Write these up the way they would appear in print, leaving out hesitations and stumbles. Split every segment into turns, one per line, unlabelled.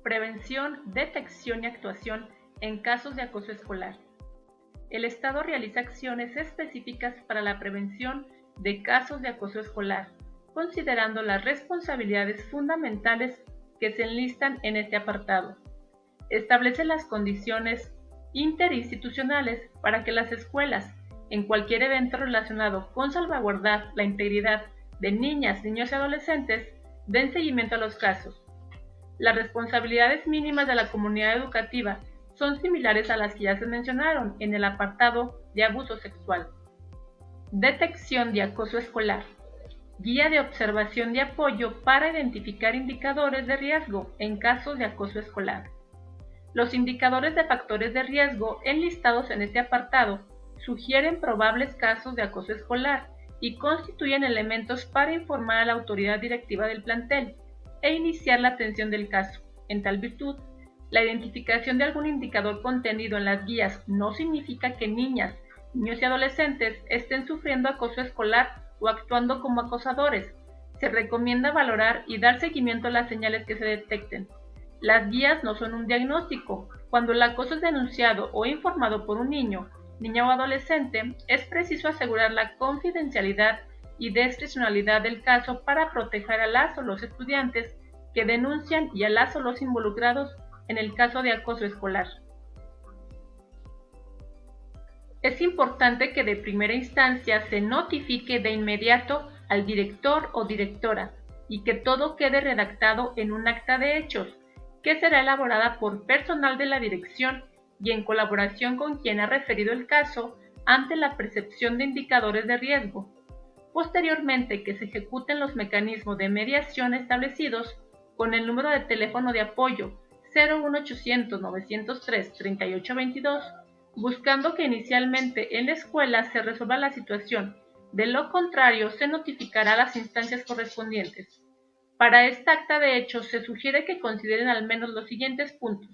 Prevención, detección y actuación en casos de acoso escolar. El Estado realiza acciones específicas para la prevención de casos de acoso escolar, considerando las responsabilidades fundamentales que se enlistan en este apartado. Establece las condiciones interinstitucionales para que las escuelas, en cualquier evento relacionado con salvaguardar la integridad de niñas, niños y adolescentes, den seguimiento a los casos. Las responsabilidades mínimas de la comunidad educativa son similares a las que ya se mencionaron en el apartado de abuso sexual. Detección de acoso escolar. Guía de observación de apoyo para identificar indicadores de riesgo en casos de acoso escolar. Los indicadores de factores de riesgo enlistados en este apartado sugieren probables casos de acoso escolar y constituyen elementos para informar a la autoridad directiva del plantel e iniciar la atención del caso. En tal virtud, la identificación de algún indicador contenido en las guías no significa que niñas, niños y adolescentes estén sufriendo acoso escolar o actuando como acosadores. Se recomienda valorar y dar seguimiento a las señales que se detecten. Las guías no son un diagnóstico. Cuando el acoso es denunciado o informado por un niño, niña o adolescente, es preciso asegurar la confidencialidad y discrecionalidad del caso para proteger a las o los estudiantes que denuncian y a las o los involucrados en el caso de acoso escolar. Es importante que de primera instancia se notifique de inmediato al director o directora y que todo quede redactado en un acta de hechos, que será elaborada por personal de la dirección y en colaboración con quien ha referido el caso ante la percepción de indicadores de riesgo. Posteriormente, que se ejecuten los mecanismos de mediación establecidos con el número de teléfono de apoyo 01800 903 3822, buscando que inicialmente en la escuela se resuelva la situación. De lo contrario, se notificará a las instancias correspondientes. Para esta acta de hechos se sugiere que consideren al menos los siguientes puntos.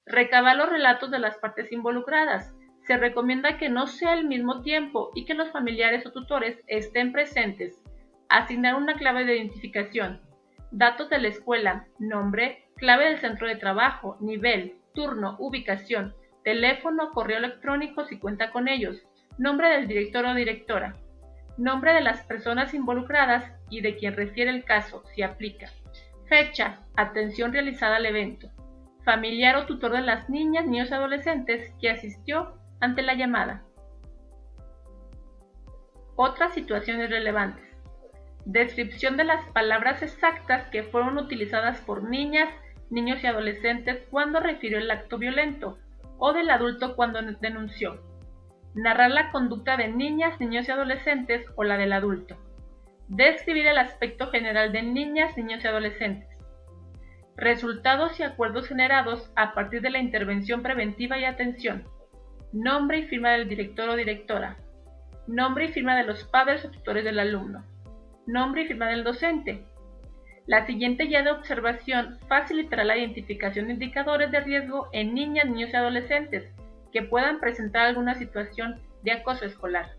Recabar los relatos de las partes involucradas. Se recomienda que no sea al mismo tiempo y que los familiares o tutores estén presentes. Asignar una clave de identificación. Datos de la escuela, nombre, clave del centro de trabajo, nivel, turno, ubicación, teléfono, correo electrónico si cuenta con ellos, nombre del director o directora, nombre de las personas involucradas y de quien refiere el caso, si aplica, fecha, atención realizada al evento, familiar o tutor de las niñas, niños y adolescentes que asistió ante la llamada. Otras situaciones relevantes. Descripción de las palabras exactas que fueron utilizadas por niñas, niños y adolescentes cuando refirió el acto violento o del adulto cuando denunció. Narrar la conducta de niñas, niños y adolescentes o la del adulto. Describir el aspecto general de niñas, niños y adolescentes. Resultados y acuerdos generados a partir de la intervención preventiva y atención. Nombre y firma del director o directora. Nombre y firma de los padres o tutores del alumno. Nombre y firma del docente. La siguiente guía de observación facilitará la identificación de indicadores de riesgo en niñas, niños y adolescentes que puedan presentar alguna situación de acoso escolar.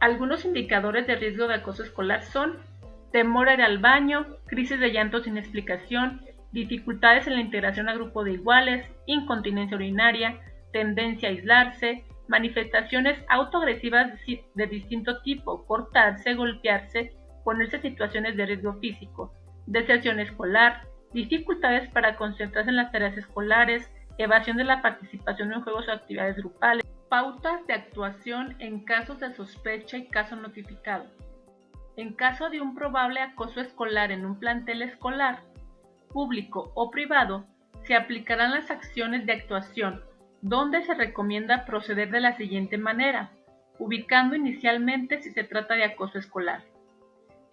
Algunos indicadores de riesgo de acoso escolar son temor a ir al baño, crisis de llanto sin explicación, dificultades en la integración a grupo de iguales, incontinencia urinaria, tendencia a aislarse, manifestaciones autoagresivas de distinto tipo, cortarse, golpearse, ponerse en situaciones de riesgo físico, deserción escolar, dificultades para concentrarse en las tareas escolares, evasión de la participación en juegos o actividades grupales, pautas de actuación en casos de sospecha y caso notificado. En caso de un probable acoso escolar en un plantel escolar, público o privado, se aplicarán las acciones de actuación, donde se recomienda proceder de la siguiente manera, ubicando inicialmente si se trata de acoso escolar.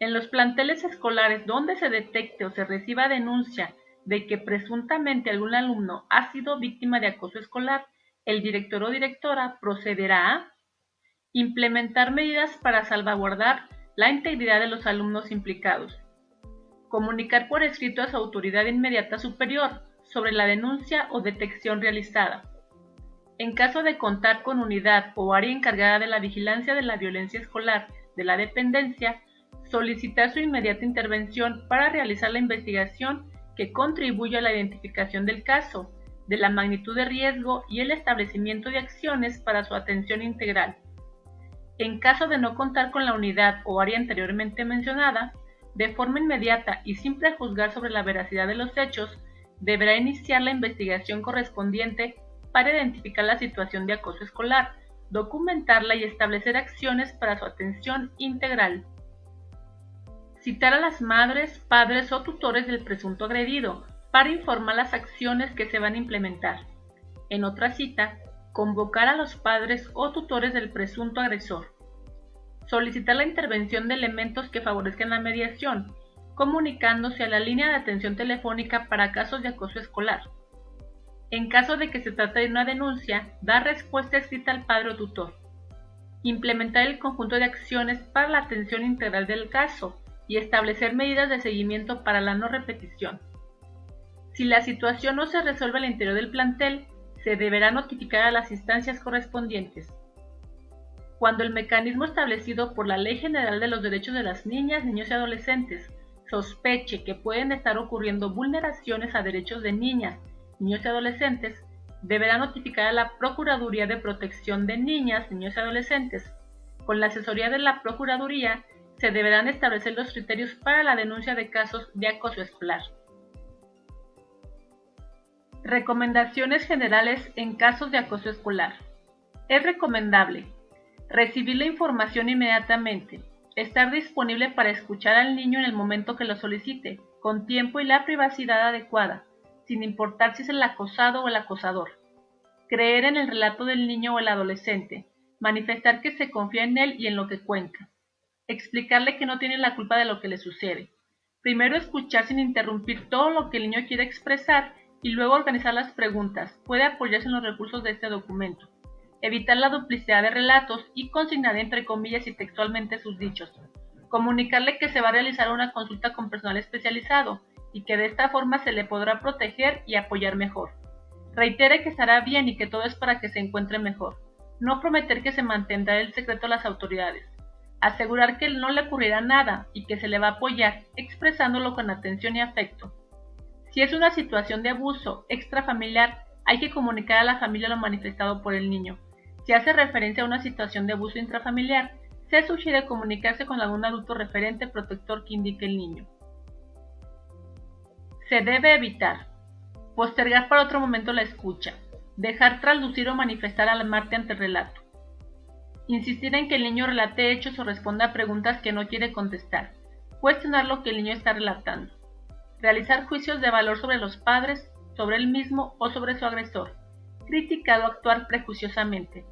En los planteles escolares donde se detecte o se reciba denuncia de que presuntamente algún alumno ha sido víctima de acoso escolar, el director o directora procederá a implementar medidas para salvaguardar la integridad de los alumnos implicados, comunicar por escrito a su autoridad inmediata superior sobre la denuncia o detección realizada. En caso de contar con unidad o área encargada de la vigilancia de la violencia escolar de la dependencia, solicitar su inmediata intervención para realizar la investigación que contribuya a la identificación del caso, de la magnitud de riesgo y el establecimiento de acciones para su atención integral. En caso de no contar con la unidad o área anteriormente mencionada, de forma inmediata y sin prejuzgar sobre la veracidad de los hechos, deberá iniciar la investigación correspondiente para identificar la situación de acoso escolar, documentarla y establecer acciones para su atención integral. Citar a las madres, padres o tutores del presunto agredido para informar las acciones que se van a implementar. En otra cita, convocar a los padres o tutores del presunto agresor. Solicitar la intervención de elementos que favorezcan la mediación, comunicándose a la línea de atención telefónica para casos de acoso escolar. En caso de que se trate de una denuncia, dar respuesta escrita al padre o tutor. Implementar el conjunto de acciones para la atención integral del caso y establecer medidas de seguimiento para la no repetición. Si la situación no se resuelve al interior del plantel, se deberá notificar a las instancias correspondientes. Cuando el mecanismo establecido por la Ley General de los Derechos de las Niñas, Niños y Adolescentes sospeche que pueden estar ocurriendo vulneraciones a derechos de niñas, niños y adolescentes, deberá notificar a la Procuraduría de Protección de Niñas, Niños y Adolescentes. Con la asesoría de la Procuraduría se deberán establecer los criterios para la denuncia de casos de acoso escolar. Recomendaciones generales en casos de acoso escolar. Es recomendable recibir la información inmediatamente, estar disponible para escuchar al niño en el momento que lo solicite, con tiempo y la privacidad adecuada, sin importar si es el acosado o el acosador. Creer en el relato del niño o el adolescente, manifestar que se confía en él y en lo que cuenta. Explicarle que no tiene la culpa de lo que le sucede. Primero escuchar sin interrumpir todo lo que el niño quiere expresar y luego organizar las preguntas. Puede apoyarse en los recursos de este documento. Evitar la duplicidad de relatos y consignar entre comillas y textualmente sus dichos. Comunicarle que se va a realizar una consulta con personal especializado y que de esta forma se le podrá proteger y apoyar mejor. Reitere que estará bien y que todo es para que se encuentre mejor. No prometer que se mantendrá el secreto a las autoridades. Asegurar que no le ocurrirá nada y que se le va a apoyar, expresándolo con atención y afecto. Si es una situación de abuso extrafamiliar, hay que comunicar a la familia lo manifestado por el niño. Si hace referencia a una situación de abuso intrafamiliar, se sugiere comunicarse con algún adulto referente protector que indique el niño. Se debe evitar postergar para otro momento la escucha, dejar traslucir o manifestar alarmarte ante el relato, insistir en que el niño relate hechos o responda a preguntas que no quiere contestar, cuestionar lo que el niño está relatando, realizar juicios de valor sobre los padres, sobre él mismo o sobre su agresor, criticar o actuar prejuiciosamente,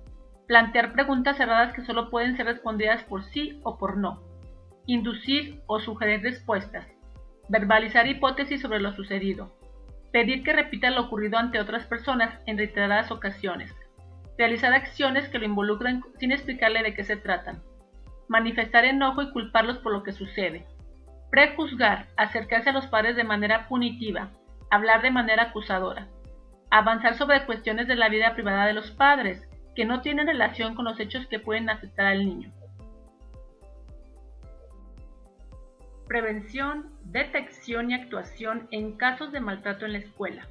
plantear preguntas cerradas que solo pueden ser respondidas por sí o por no, inducir o sugerir respuestas, verbalizar hipótesis sobre lo sucedido, pedir que repita lo ocurrido ante otras personas en reiteradas ocasiones, realizar acciones que lo involucren sin explicarle de qué se tratan, manifestar enojo y culparlos por lo que sucede, prejuzgar, acercarse a los padres de manera punitiva, hablar de manera acusadora, avanzar sobre cuestiones de la vida privada de los padres que no tienen relación con los hechos que pueden afectar al niño. Prevención, detección y actuación en casos de maltrato en la escuela.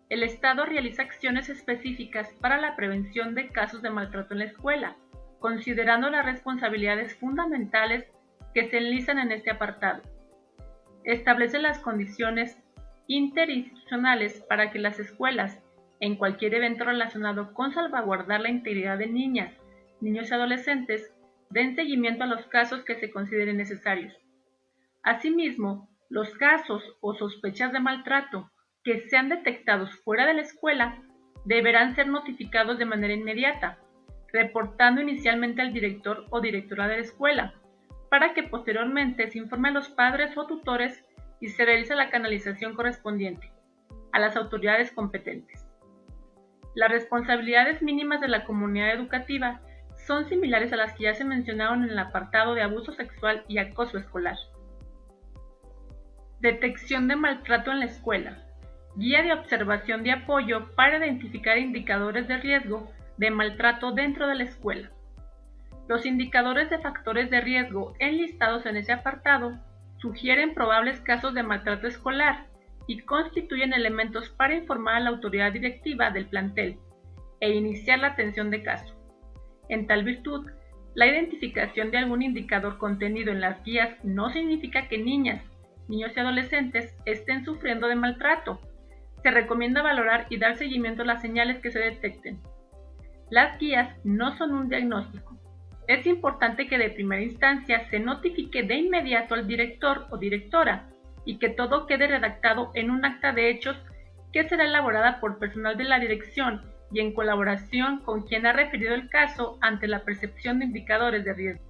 El Estado realiza acciones específicas para la prevención de casos de maltrato en la escuela, considerando las responsabilidades fundamentales que se enlistan en este apartado. Establece las condiciones interinstitucionales para que las escuelas, en cualquier evento relacionado con salvaguardar la integridad de niñas, niños y adolescentes, den seguimiento a los casos que se consideren necesarios. Asimismo, los casos o sospechas de maltrato que sean detectados fuera de la escuela deberán ser notificados de manera inmediata, reportando inicialmente al director o directora de la escuela, para que posteriormente se informe a los padres o tutores y se realice la canalización correspondiente a las autoridades competentes. Las responsabilidades mínimas de la comunidad educativa son similares a las que ya se mencionaron en el apartado de abuso sexual y acoso escolar. Detección de maltrato en la escuela. Guía de observación de apoyo para identificar indicadores de riesgo de maltrato dentro de la escuela. Los indicadores de factores de riesgo enlistados en ese apartado sugieren probables casos de maltrato escolar y constituyen elementos para informar a la autoridad directiva del plantel e iniciar la atención de caso. En tal virtud, la identificación de algún indicador contenido en las guías no significa que niñas, niños y adolescentes estén sufriendo de maltrato. Se recomienda valorar y dar seguimiento a las señales que se detecten. Las guías no son un diagnóstico. Es importante que de primera instancia se notifique de inmediato al director o directora y que todo quede redactado en un acta de hechos que será elaborada por personal de la dirección y en colaboración con quien ha referido el caso ante la percepción de indicadores de riesgo.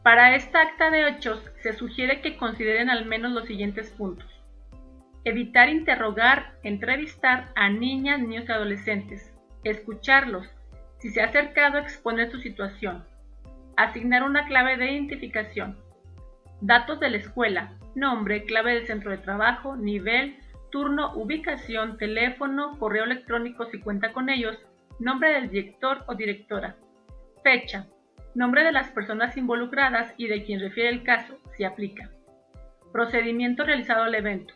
Para esta acta de hechos se sugiere que consideren al menos los siguientes puntos. Evitar interrogar, entrevistar a niñas, niños y adolescentes. Escucharlos. Si se ha acercado a exponer su situación. Asignar una clave de identificación. Datos de la escuela. Nombre, clave del centro de trabajo, nivel, turno, ubicación, teléfono, correo electrónico si cuenta con ellos, nombre del director o directora. Fecha. Nombre de las personas involucradas y de quien refiere el caso, si aplica. Procedimiento realizado al evento.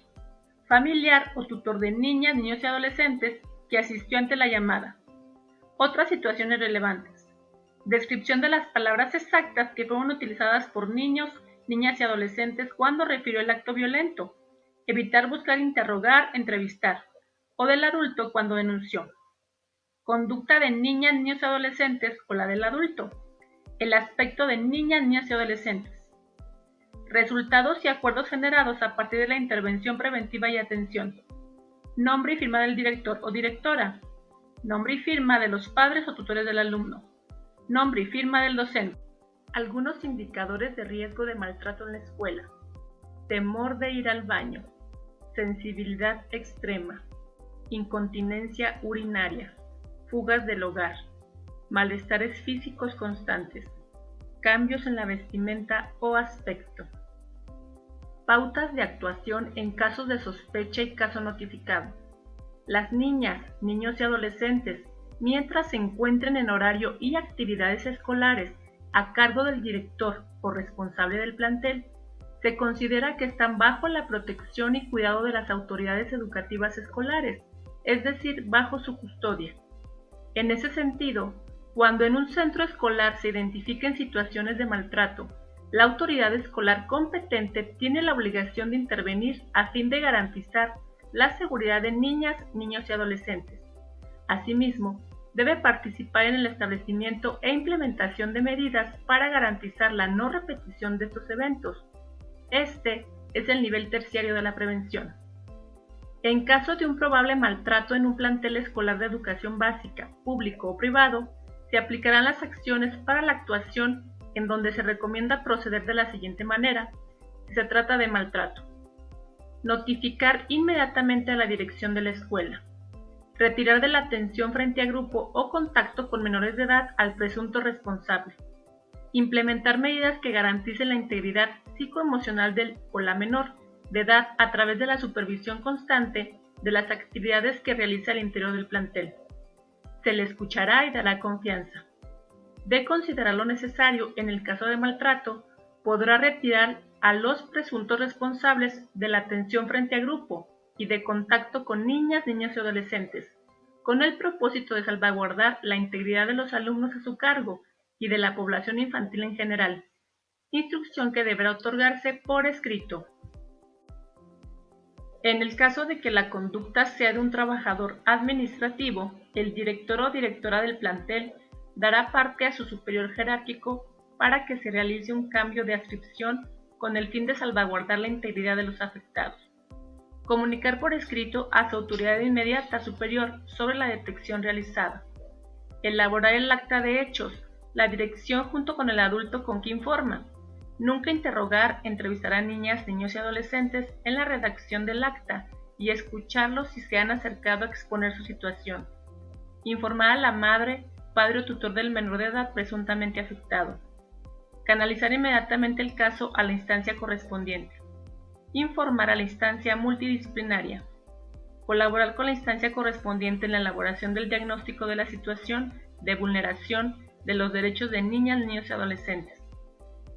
Familiar o tutor de niñas, niños y adolescentes que asistió ante la llamada. Otras situaciones relevantes. Descripción de las palabras exactas que fueron utilizadas por niños, niñas y adolescentes cuando refirió el acto violento. Evitar buscar interrogar, entrevistar. O del adulto cuando denunció. Conducta de niñas, niños y adolescentes o la del adulto. El aspecto de niñas, niños y adolescentes. Resultados y acuerdos generados a partir de la intervención preventiva y atención. Nombre y firma del director o directora. Nombre y firma de los padres o tutores del alumno. Nombre y firma del docente. Algunos indicadores de riesgo de maltrato en la escuela. Temor de ir al baño. Sensibilidad extrema. Incontinencia urinaria. Fugas del hogar. Malestares físicos constantes. Cambios en la vestimenta o aspecto. Pautas de actuación en casos de sospecha y caso notificado. Las niñas, niños y adolescentes, mientras se encuentren en horario y actividades escolares a cargo del director o responsable del plantel, se considera que están bajo la protección y cuidado de las autoridades educativas escolares, es decir, bajo su custodia. En ese sentido, cuando en un centro escolar se identifiquen situaciones de maltrato, la autoridad escolar competente tiene la obligación de intervenir a fin de garantizar la seguridad de niñas, niños y adolescentes. Asimismo, debe participar en el establecimiento e implementación de medidas para garantizar la no repetición de estos eventos. Este es el nivel terciario de la prevención. En caso de un probable maltrato en un plantel escolar de educación básica, público o privado, se aplicarán las acciones para la actuación en donde se recomienda proceder de la siguiente manera, si se trata de maltrato. Notificar inmediatamente a la dirección de la escuela. Retirar de la atención frente a grupo o contacto con menores de edad al presunto responsable. Implementar medidas que garanticen la integridad psicoemocional del o la menor de edad a través de la supervisión constante de las actividades que realiza al interior del plantel. Se le escuchará y dará confianza. De considerar lo necesario en el caso de maltrato, podrá retirar a los presuntos responsables de la atención frente a grupo y de contacto con niñas, niños y adolescentes, con el propósito de salvaguardar la integridad de los alumnos a su cargo y de la población infantil en general, instrucción que deberá otorgarse por escrito. En el caso de que la conducta sea de un trabajador administrativo, el director o directora del plantel dará parte a su superior jerárquico para que se realice un cambio de adscripción con el fin de salvaguardar la integridad de los afectados. Comunicar por escrito a su autoridad inmediata superior sobre la detección realizada. Elaborar el acta de hechos, la dirección junto con el adulto con que informa. Nunca interrogar, entrevistar a niñas, niños y adolescentes en la redacción del acta y escucharlos si se han acercado a exponer su situación. Informar a la madre, padre o tutor del menor de edad presuntamente afectado. Canalizar inmediatamente el caso a la instancia correspondiente. Informar a la instancia multidisciplinaria. Colaborar con la instancia correspondiente en la elaboración del diagnóstico de la situación de vulneración de los derechos de niñas, niños y adolescentes.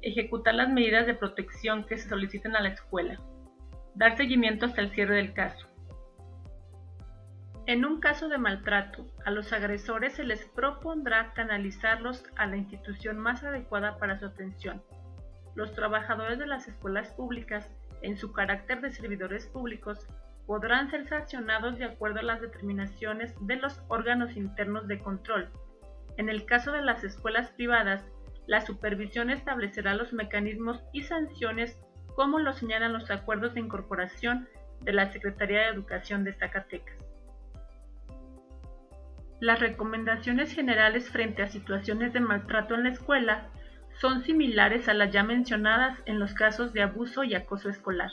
Ejecutar las medidas de protección que se soliciten a la escuela. Dar seguimiento hasta el cierre del caso. En un caso de maltrato, a los agresores se les propondrá canalizarlos a la institución más adecuada para su atención. Los trabajadores de las escuelas públicas, en su carácter de servidores públicos, podrán ser sancionados de acuerdo a las determinaciones de los órganos internos de control. En el caso de las escuelas privadas, la supervisión establecerá los mecanismos y sanciones como lo señalan los acuerdos de incorporación de la Secretaría de Educación de Zacatecas. Las recomendaciones generales frente a situaciones de maltrato en la escuela son similares a las ya mencionadas en los casos de abuso y acoso escolar.